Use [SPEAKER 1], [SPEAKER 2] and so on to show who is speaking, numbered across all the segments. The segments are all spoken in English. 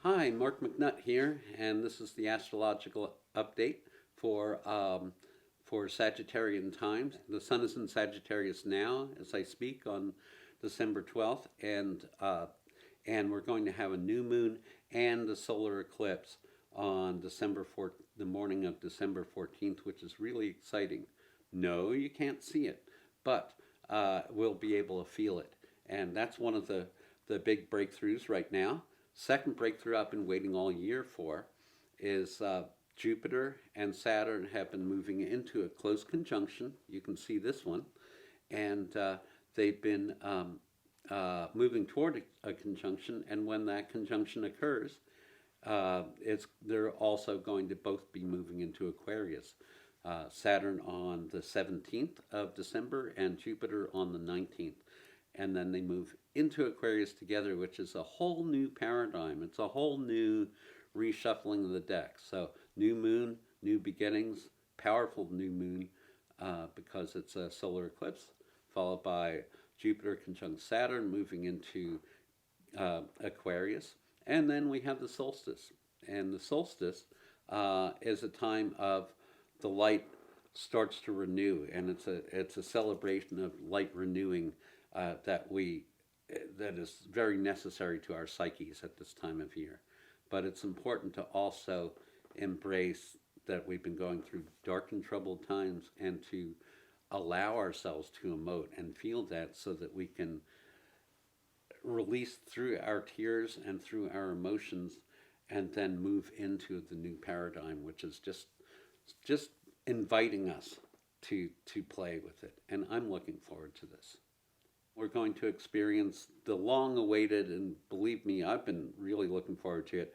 [SPEAKER 1] Hi, Mark McNutt here, and this is the astrological update for for Sagittarian times. The Sun is in Sagittarius now, as I speak, on December 12th, and we're going to have a new moon and a solar eclipse on December 4th, the morning of December 14th, which is really exciting. No, you can't see it, but we'll be able to feel it, and that's one of the big breakthroughs right now. Second breakthrough I've been waiting all year for is Jupiter and Saturn have been moving into a close conjunction. You can see this one, and they've been moving toward a conjunction. And when that conjunction occurs, they're also going to both be moving into Aquarius. Saturn on the 17th of December and Jupiter on the 19th. And then they move into Aquarius together, which is a whole new paradigm. It's a whole new reshuffling of the deck. So, new moon, new beginnings, powerful new moon because it's a solar eclipse, followed by Jupiter conjunct Saturn moving into Aquarius. And then we have the solstice. And the solstice is a time of the light starts to renew, and it's a celebration of light renewing that is very necessary to our psyches at this time of year. But it's important to also embrace that we've been going through dark and troubled times, and to allow ourselves to emote and feel that, so that we can release through our tears and through our emotions, and then move into the new paradigm, which is just inviting us to play with it. And I'm looking forward to this. We're going to experience the long awaited, and believe me, I've been really looking forward to it,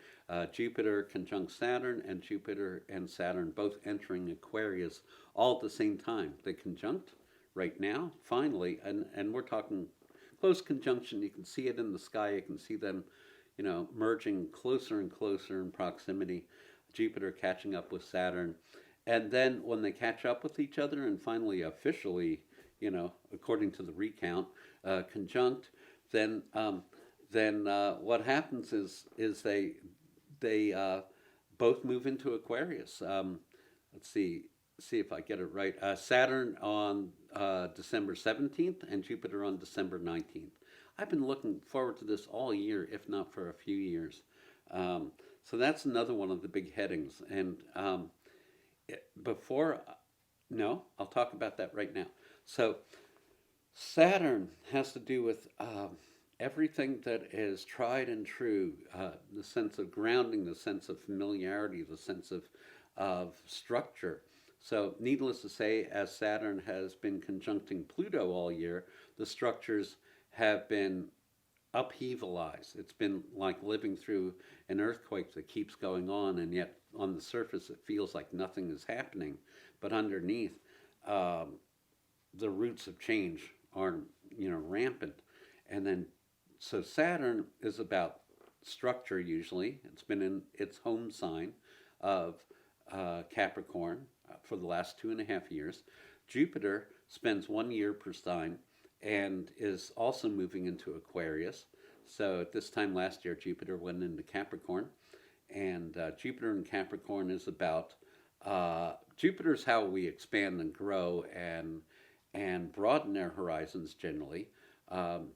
[SPEAKER 1] Jupiter conjunct Saturn, and Jupiter and Saturn both entering Aquarius all at the same time. They conjunct right now, finally, and we're talking close conjunction. You can see it in the sky. You can see them, merging closer and closer in proximity. Jupiter catching up with Saturn. And then when they catch up with each other and finally officially, according to the recount, conjunct, then what happens is they both move into Aquarius. Let's see if I get it right. Saturn on December 17th and Jupiter on December 19th. I've been looking forward to this all year, if not for a few years. So that's another one of the big headings. And before, no, I'll talk about that right now. So Saturn has to do with everything that is tried and true, the sense of grounding, the sense of familiarity, the sense of structure. So, needless to say, as Saturn has been conjuncting Pluto all year, the structures have been upheavalized. It's been like living through an earthquake that keeps going on, and yet on the surface it feels like nothing is happening. But underneath, the roots of change are, rampant. And then, so Saturn is about structure usually. It's been in its home sign of Capricorn for the last 2.5 years. Jupiter spends 1 year per sign and is also moving into Aquarius. So at this time last year, Jupiter went into Capricorn. And Jupiter in Capricorn is about, Jupiter is how we expand and grow and broaden our horizons generally.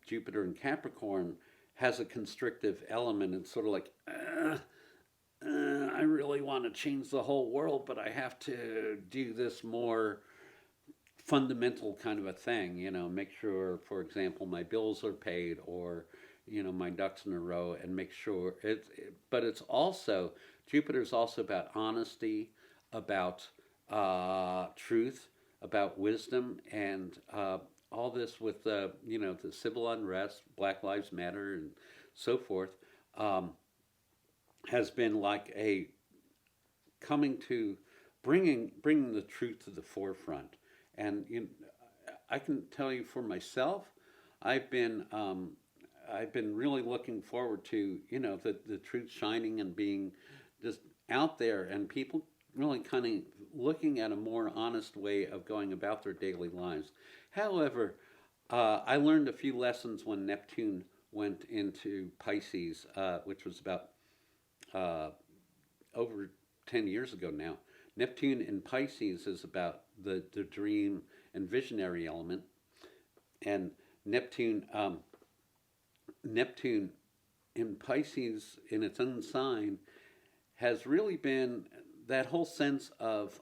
[SPEAKER 1] Jupiter in Capricorn has a constrictive element. It's sort of like, I really want to change the whole world, but I have to do this more fundamental kind of a thing, make sure, for example, my bills are paid, or, my ducks in a row, and make sure but it's also, Jupiter's also about honesty, about truth, about wisdom, and all this with the civil unrest, Black Lives Matter, and so forth, has been like a coming to bringing the truth to the forefront. And I can tell you for myself, I've been really looking forward to the truth shining and being just out there, and people really kind of looking at a more honest way of going about their daily lives. However, I learned a few lessons when Neptune went into Pisces, which was about uh, over 10 years ago now. Neptune in Pisces is about the dream and visionary element, and Neptune Neptune in Pisces in its own sign has really been that whole sense of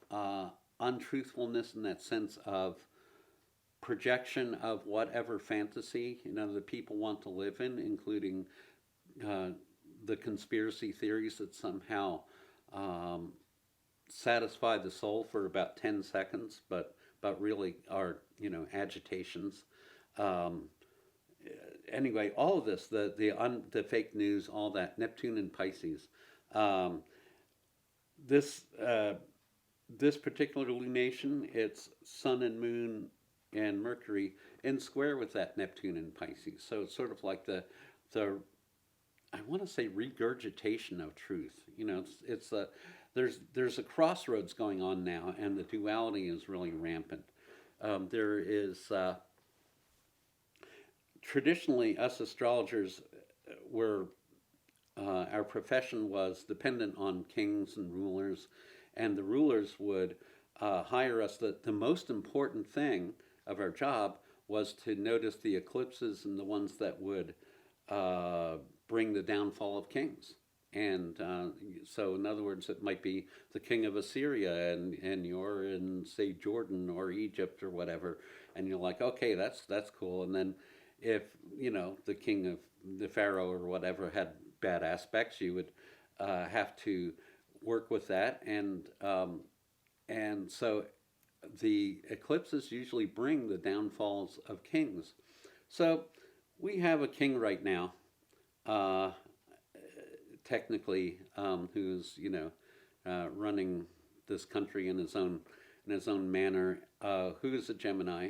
[SPEAKER 1] untruthfulness and that sense of projection of whatever fantasy that people want to live in, including uh, the conspiracy theories that somehow um, satisfy the soul for about 10 seconds, but really are agitations. Um, anyway, all of this, the fake news, all that, Neptune and Pisces. Um, this this particular lunation, it's Sun and Moon and Mercury in square with that Neptune and Pisces. So it's sort of like the I want to say regurgitation of truth. It's a there's a crossroads going on now, and the duality is really rampant. There is traditionally us astrologers were our profession was dependent on kings and rulers, and the rulers would hire us. The most important thing of our job was to notice the eclipses and the ones that would uh, bring the downfall of kings. And so, in other words, it might be the king of Assyria, and you're in, say, Jordan or Egypt or whatever, and you're like, okay, that's cool. And then, if the king of the pharaoh or whatever had bad aspects, you would have to work with that, and so the eclipses usually bring the downfalls of kings. So we have a king right now, uh, technically, who's running this country in his own manner, who is a Gemini,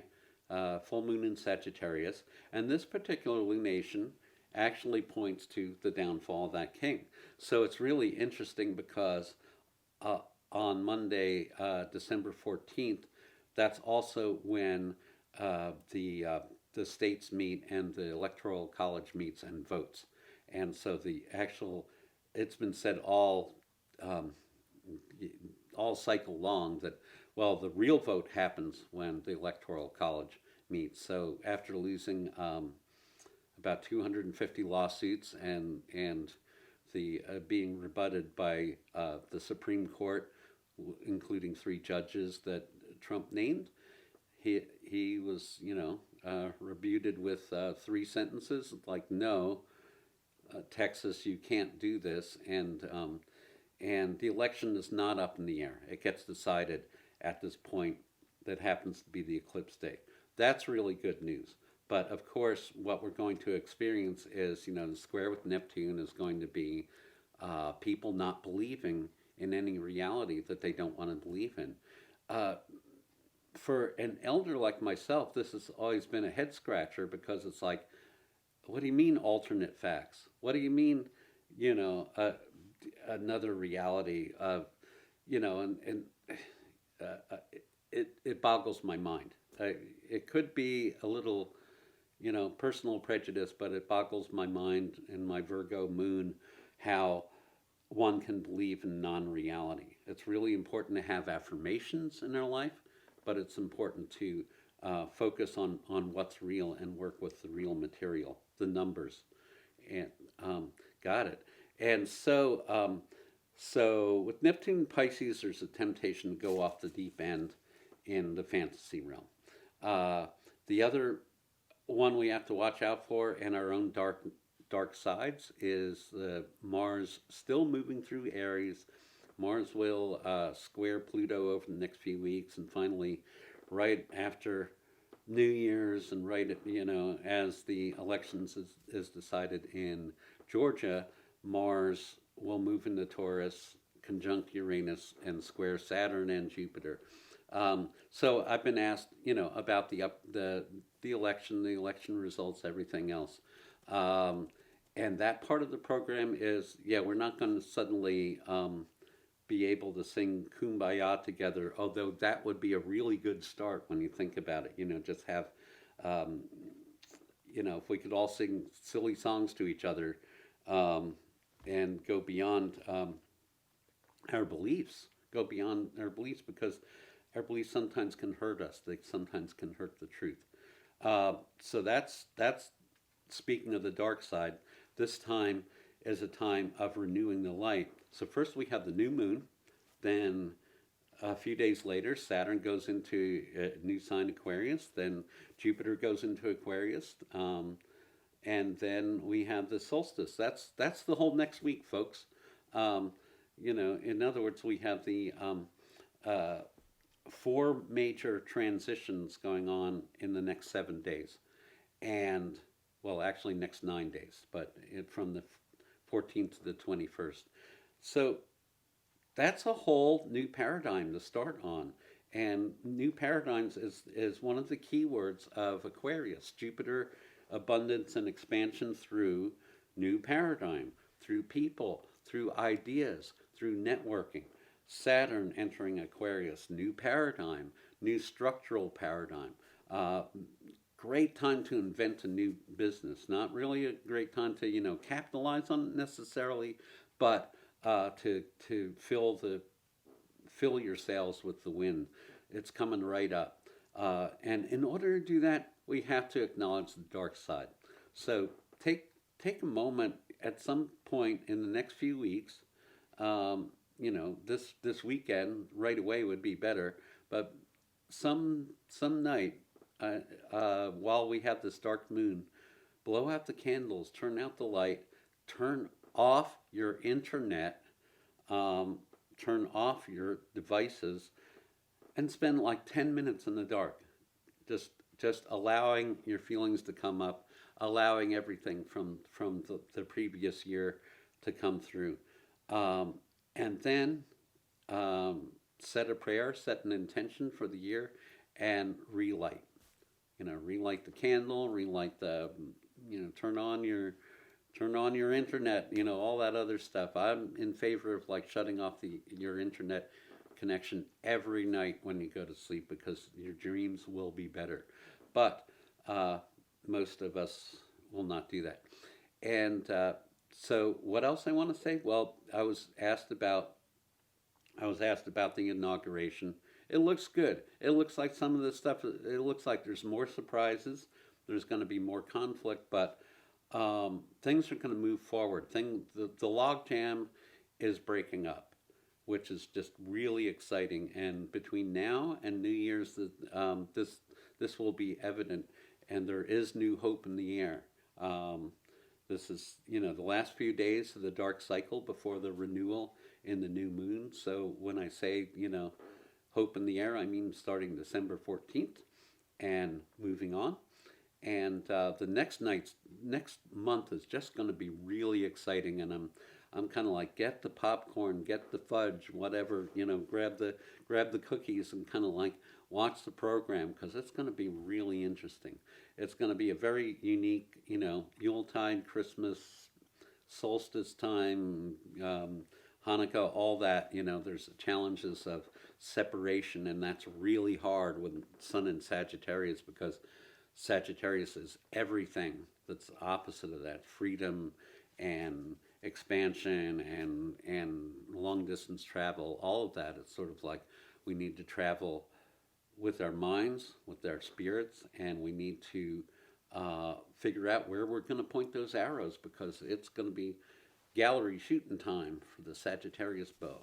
[SPEAKER 1] full moon in Sagittarius, and this particular lunation actually points to the downfall of that king. So it's really interesting because uh, on Monday, December 14th, that's also when the states meet and the electoral college meets and votes. And so it's been said um, all cycle long that, well, the real vote happens when the electoral college meets. So after losing about 250 lawsuits and the being rebutted by the Supreme Court, including 3 judges that Trump named, he was rebuted with 3 sentences like, no, Texas, you can't do this, and the election is not up in the air. It gets decided at this point that happens to be the eclipse day. That's really good news. But of course, what we're going to experience is, the square with Neptune is going to be people not believing in any reality that they don't want to believe in. Uh, for an elder like myself, this has always been a head scratcher because it's like, what do you mean alternate facts? What do you mean, you know, uh, another reality of, and it boggles my mind. It could be a little, personal prejudice, but it boggles my mind and my Virgo moon how one can believe in non-reality. It's really important to have affirmations in our life, but it's important to focus on what's real and work with the real material, the numbers. And got it. And so with Neptune and Pisces, there's a temptation to go off the deep end in the fantasy realm. The other one we have to watch out for in our own dark sides is Mars still moving through Aries. Mars will square Pluto over the next few weeks, and finally, right after New Year's and right at, as the elections is decided in Georgia, Mars will move into Taurus, conjunct Uranus, and square Saturn and Jupiter. So I've been asked, about the election results, everything else. And that part of the program is, yeah, we're not going to suddenly be able to sing Kumbaya together, although that would be a really good start when you think about it. Just have, if we could all sing silly songs to each other, and go beyond our beliefs, go beyond our beliefs, because our beliefs sometimes can hurt us. They sometimes can hurt the truth. So that's speaking of the dark side. This time is a time of renewing the light. So first we have the new moon, then a few days later, Saturn goes into a new sign, Aquarius. Then Jupiter goes into Aquarius, and then we have the solstice. That's the whole next week, folks. Um, in other words, we have the uh, four major transitions going on in the next 7 days, and well, actually next 9 days, but from the 14th to the 21st. So that's a whole new paradigm to start on. And new paradigms is one of the key words of Aquarius. Jupiter, abundance and expansion through new paradigm, through people, through ideas, through networking. Saturn entering Aquarius, new paradigm, new structural paradigm. Uh, Great time to invent a new business. Not really a great time to capitalize on it necessarily, but to fill your sails with the wind. It's coming right up. And in order to do that, we have to acknowledge the dark side. So take a moment at some point in the next few weeks. This weekend right away would be better, but some night while we have this dark moon, blow out the candles, turn out the light, turn off your internet, turn off your devices, and spend like 10 minutes in the dark, just allowing your feelings to come up, allowing everything from the previous year to come through, and then set a prayer, set an intention for the year, and relight. Relight the candle, relight the, turn on your internet, all that other stuff. I'm in favor of like shutting off your internet connection every night when you go to sleep, because your dreams will be better. But most of us will not do that. And so, what else I want to say? Well, I was asked about the inauguration. It looks good. It looks like some of the stuff. It looks like there's more surprises. There's going to be more conflict, but things are going to move forward. The logjam is breaking up, which is just really exciting. And between now and New Year's, this will be evident, and there is new hope in the air. This is the last few days of the dark cycle before the renewal in the new moon. So when I say hope in the air, I mean starting December 14th and moving on. And the next month is just going to be really exciting, and I'm kind of like, get the popcorn, get the fudge, whatever, grab the cookies, and kind of like watch the program, because it's going to be really interesting. It's going to be a very unique, Yuletide, Christmas, solstice time, Hanukkah, all that. There's challenges of separation, and that's really hard with Sun in Sagittarius, because Sagittarius is everything that's opposite of that: freedom and expansion and long distance travel. All of that is sort of like, we need to travel with our minds, with our spirits, and we need to figure out where we're going to point those arrows, because it's going to be gallery shooting time for the Sagittarius bow.